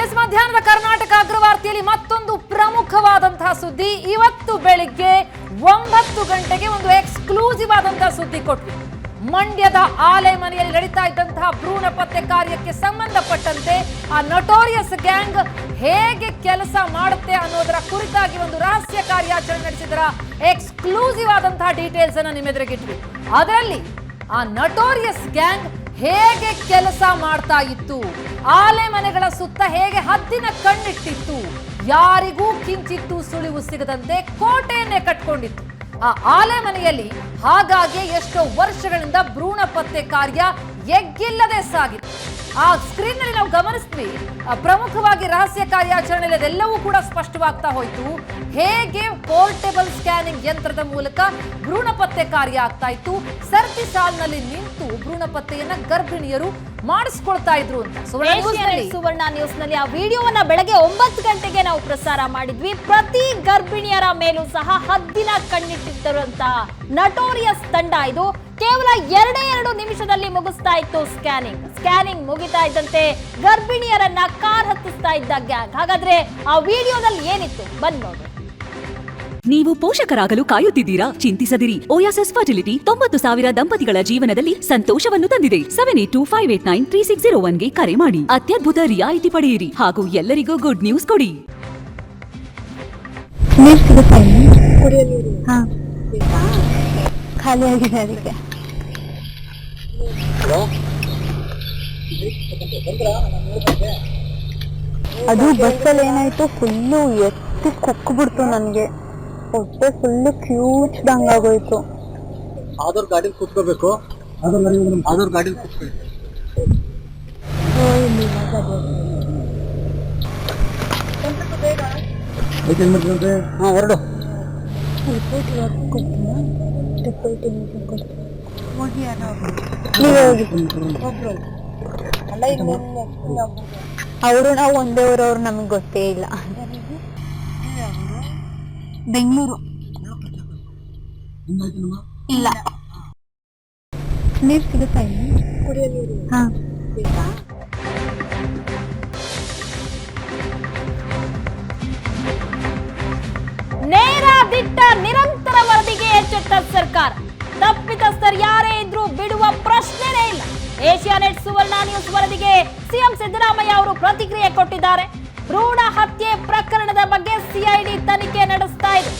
S ಮಧ್ಯಾಹ್ನದ ಕರ್ನಾಟಕ ಅಗ್ರವಾರ್ತೆಯಲ್ಲಿ ಮತ್ತೊಂದು ಪ್ರಮುಖವಾದಂತಹ ಸುದ್ದಿ. ಇವತ್ತು ಬೆಳಿಗ್ಗೆ 9 ಗಂಟೆಗೆ ಒಂದು ಎಕ್ಸ್ಕ್ಲೂಸಿವ್ ಆದಂತಹ ಸುದ್ದಿ ಕೊಟ್ವಿ. ಮಂಡ್ಯದ ಆಲೆ ಮನೆಯಲ್ಲಿ ನಡೀತಾ ಇದ್ದಂತಹ ಭ್ರೂಣ ಪತ್ತೆ ಕಾರ್ಯಕ್ಕೆ ಸಂಬಂಧಪಟ್ಟಂತೆ ಆ ನಟೋರಿಯಸ್ ಗ್ಯಾಂಗ್ ಹೇಗೆ ಕೆಲಸ ಮಾಡುತ್ತೆ ಅನ್ನೋದರ ಕುರಿತಾಗಿ ಒಂದು ರಹಸ್ಯ ಕಾರ್ಯಾಚರಣೆ ನಡೆಸಿದರ ಎಕ್ಸ್ಕ್ಲೂಸಿವ್ ಆದಂತಹ ಡೀಟೇಲ್ಸ್ ಅನ್ನ ನಿಮ್ಮೆದುರಿಗಿಟ್ವಿ. ಅದರಲ್ಲಿ ಆ ನಟೋರಿಯಸ್ ಗ್ಯಾಂಗ್ ಹೇಗೆ ಕೆಲಸ ಮಾಡ್ತಾ ಇತ್ತು, ಆಲೆ ಮನೆಗಳ ಸುತ್ತ ಹೇಗೆ ಹದ್ದಿನ ಕಣ್ಣಿಟ್ಟಿತ್ತು, ಯಾರಿಗೂ ಕಿಂಚಿತ್ತೂ ಸುಳಿವು ಸಿಗದಂತೆ ಕೋಟೆಯನ್ನೇ ಕಟ್ಕೊಂಡಿತ್ತು ಆ ಆಲೆ ಮನೆಯಲ್ಲಿ. ಹಾಗಾಗಿ ಎಷ್ಟೋ ವರ್ಷಗಳಿಂದ ಭ್ರೂಣ ಪತ್ತೆ ಕಾರ್ಯ ಎಗ್ಗಿಲ್ಲದೆ ಸಾಗಿತ್ತು. ಆ ಸ್ಕ್ರೀನ್ ನಲ್ಲಿ ನಾವು ಗಮನಿಸ್ತೀವಿ, ಪ್ರಮುಖವಾಗಿ ರಹಸ್ಯ ಕಾರ್ಯಾಚರಣೆಯಲ್ಲಿ ಅದೆಲ್ಲವೂ ಕೂಡ ಸ್ಪಷ್ಟವಾಗ್ತಾ ಹೋಯ್ತು. ಹೇಗೆ ಪೋರ್ಟೇಬಲ್ ಸ್ಕ್ಯಾನಿಂಗ್ ಯಂತ್ರದ ಮೂಲಕ ಭ್ರೂಣ ಪತ್ತೆ ಕಾರ್ಯ ಆಗ್ತಾ ಇತ್ತು, ಸರತಿ ಸಾಲಿನಲ್ಲಿ ನಿಂತು ಭ್ರೂಣ ಪತ್ತೆಯನ್ನ ಗರ್ಭಿಣಿಯರು ಮಾಡಿಸ್ಕೊಳ್ತಾ ಇದ್ರು ಅಂತ ಸುವರ್ಣ ನ್ಯೂಸ್ ನಲ್ಲಿ ಆ ವಿಡಿಯೋವನ್ನ ಬೆಳಗ್ಗೆ 9 ಗಂಟೆಗೆ ನಾವು ಪ್ರಸಾರ ಮಾಡಿದ್ವಿ. ಪ್ರತಿ ಗರ್ಭಿಣಿಯರ ಮೇಲೂ ಸಹ ಹದ್ದಿನ ಕಣ್ಣಿಟ್ಟಿರುವಂತಹ ನಟೋರಿಯಸ್ ತಂಡ ಇದು ಕೇವಲ 2 ನಿಮಿಷದಲ್ಲಿ ಮುಗಿಸ್ತಾ ಇತ್ತು ಸ್ಕ್ಯಾನಿಂಗ್ ಮುಗಿತಾ ಇದ್ದಂತೆ ಗರ್ಭಿಣಿಯರನ್ನ ಕಾರ್ ಹತ್ತಿಸ್ತಾ ಇದ್ದ ಗ್ಯಾಂಗ್. ಹಾಗಾದ್ರೆ ಆ ವಿಡಿಯೋದಲ್ಲಿ ಏನಿತ್ತು ಬನ್ನಿ ನೋಡಿ. ನೀವು ಪೋಷಕರಾಗಲು ಕಾಯುತ್ತಿದ್ದೀರಾ? ಚಿಂತಿಸದಿರಿ. ಓಯಾಸಿಸ್ ಫರ್ಟಿಲಿಟಿ 90,000 ದಂಪತಿಗಳ ಜೀವನದಲ್ಲಿ ಸಂತೋಷವನ್ನು ತಂದಿದೆ. 7825893601ಗೆ ಕರೆ ಮಾಡಿ. ಅತ್ಯದ್ಭುತ ರಿಯಾಯಿತಿ ಪಡೆಯಿರಿ ಹಾಗೂ ಎಲ್ಲರಿಗೂ ಗುಡ್ ನ್ಯೂಸ್ ಕೊಡಿ. ಖಾಲಿ ಆಗಿದೆ ಅದಕ್ಕೆ. ಅದು ಬಸ್ಸಲ್ಲಿ ಏನಾಯ್ತು, ಫುಲ್ಲು ಎತ್ತಿ ಕುಕ್ಬಿಡ್ತು. ನನ್ಗೆ ಹೊಟ್ಟೆ ಫುಲ್ಲು ಕ್ಯೂಚ್ದಂಗ್ ಆಗೋಯ್ತು. ಆದವ್ರ ಗಾಡಿಲಿ ಕೂತ್ಕೋಬೇಕು, ಆದವ್ರ ಗಾಡಿಲಿ ಕೂತ್ಬೇಕು. ಹೊರಡು. ಅವರು ನಾವು ಒಂದೇ ಊರವ್ರು, ನಮಗ್ ಗೊತ್ತೇ ಇಲ್ಲ. ಬೆಂಗಳೂರು ಇಲ್ಲ. ನೀರು ಸಿಗುತ್ತಾ ಇಲ್ಲಿ? ಕುಡಿಯೋ ನೀರು. ಹಾ, ನೇರ ದಿಟ್ಟ ನಿರಂತರ ವರದಿಗೆ ಎಚ್ಚೆತ್ತ ಸರ್ಕಾರ. ತಪ್ಪಿತಸ್ಥರು ಯಾರೇ ಇದ್ರೂ ಬಿಡುವ ಪ್ರಶ್ನೆನೇ ಇಲ್ಲ. ಏಷ್ಯಾನೆಟ್ ಸುವರ್ಣ ನ್ಯೂಸ್ ವರದಿಗೆ ಸಿಎಂ ಸಿದ್ದರಾಮಯ್ಯ ಅವರು ಪ್ರತಿಕ್ರಿಯೆ ಕೊಟ್ಟಿದ್ದಾರೆ. ಭ್ರೂಣ ಹತ್ಯೆ ಪ್ರಕರಣದ ಬಗ್ಗೆ ಸಿಐಡಿ ತನಿಖೆ ನಡೆಸ್ತಾ ಇದೆ.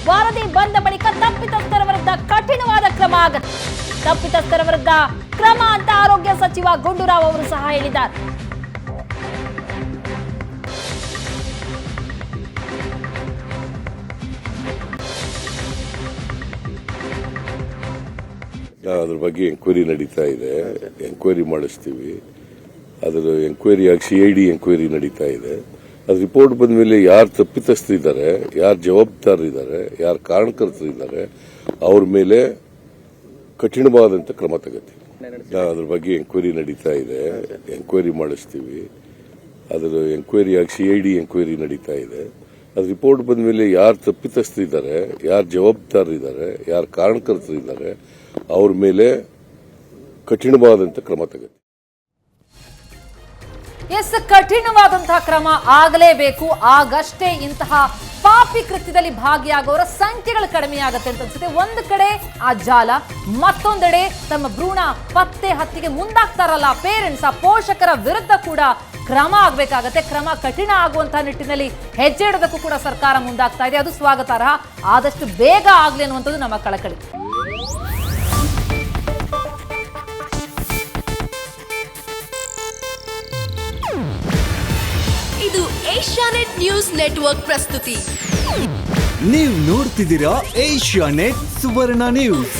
ವರದಿ ಬಂದ ಬಳಿಕ ತಪ್ಪಿತಸ್ಥರ ವಿರುದ್ಧ ಕಠಿಣವಾದ ಕ್ರಮ ಆಗುತ್ತೆ. ತಪ್ಪಿತಸ್ಥರ ವಿರುದ್ಧ ಕ್ರಮ ಅಂತ ಆರೋಗ್ಯ ಸಚಿವ ಗುಂಡೂರಾವ್ ಅವರು ಸಹ ಹೇಳಿದ್ದಾರೆ. ಅದ್ರ ಬಗ್ಗೆ ಎಂಕ್ವೈರಿ ನಡೀತಾ ಇದೆ. ಎಂಕ್ವೈರಿ ಮಾಡಿಸ್ತೀವಿ. ಅದರ ಎಂಕ್ವೈರಿ ಆಗಿ ಸಿಐಡಿ ಎಂಕ್ವೈರಿ ನಡೀತಾ ಇದೆ. ಅದು ರಿಪೋರ್ಟ್ ಬಂದ ಮೇಲೆ ಯಾರು ತಪ್ಪಿತಸ್ಥರಿದ್ದಾರೆ, ಯಾರು ಜವಾಬ್ದಾರರಿದ್ದಾರೆ, ಯಾರು ಕಾರಣಕರ್ತರಿದ್ದಾರೆ, ಅವ್ರ ಮೇಲೆ ಕಠಿಣವಾದಂತ ಕ್ರಮ ತಗೋತೀವಿ. ಅದ್ರ ಬಗ್ಗೆ ಎಂಕ್ವೈರಿ ನಡೀತಾ ಇದೆ. ಎಂಕ್ವೈರಿ ಮಾಡಿಸ್ತೀವಿ. ಅದರ ಎಂಕ್ವೈರಿ ಆಗಿ ಸಿಐಡಿ ಎಂಕ್ವೈರಿ ನಡೀತಾ ಇದೆ. ಅದು ರಿಪೋರ್ಟ್ ಬಂದ ಮೇಲೆ ಯಾರು ತಪ್ಪಿತಸ್ಥರಿದ್ದಾರೆ, ಯಾರು ಜವಾಬ್ದಾರರಿದ್ದಾರೆ, ಯಾರು ಕಾರಣಕರ್ತರಿದ್ದಾರೆ, ಅವ್ರ ಮೇಲೆ ಕಠಿಣವಾದಂತ ಕ್ರಮ ತಗೋತೀವಿ. ಎಸ್, ಕಠಿಣವಾದಂತಹ ಕ್ರಮ ಆಗಲೇಬೇಕು. ಆಗಷ್ಟೇ ಇಂತಹ ಪಾಪಿ ಕೃತ್ಯದಲ್ಲಿ ಭಾಗಿಯಾಗೋರ ಸಂಖ್ಯೆಗಳು ಕಡಿಮೆಯಾಗತ್ತೆ ಅಂತ ಅನ್ಸುತ್ತೆ. ಒಂದು ಕಡೆ ಆ ಜಾಲ, ಮತ್ತೊಂದೆಡೆ ತಮ್ಮ ಭ್ರೂಣ ಪತ್ತೆ ಹತ್ಯೆಗೆ ಮುಂದಾಗ್ತಾರಲ್ಲ ಪೇರೆಂಟ್ಸ್, ಆ ಪೋಷಕರ ವಿರುದ್ಧ ಕೂಡ ಕ್ರಮ ಆಗಬೇಕಾಗತ್ತೆ. ಕ್ರಮ ಕಠಿಣ ಆಗುವಂತಹ ನಿಟ್ಟಿನಲ್ಲಿ ಹೆಜ್ಜೆ ಇಡೋದಕ್ಕೂ ಕೂಡ ಸರ್ಕಾರ ಮುಂದಾಗ್ತಾ ಇದೆ. ಅದು ಸ್ವಾಗತಾರ್ಹ. ಆದಷ್ಟು ಬೇಗ ಆಗ್ಲಿ ಅನ್ನುವಂಥದ್ದು ನಮ್ಮ ಕಳಕಳಿ. ಇದು ಏಷ್ಯಾನೆಟ್ ನ್ಯೂಸ್ ನೆಟ್ವರ್ಕ್ ಪ್ರಸ್ತುತಿ. ನೀವು ನೋಡ್ತಿದ್ದೀರಾ ಏಷ್ಯಾನೆಟ್ ಸುವರ್ಣ ನ್ಯೂಸ್.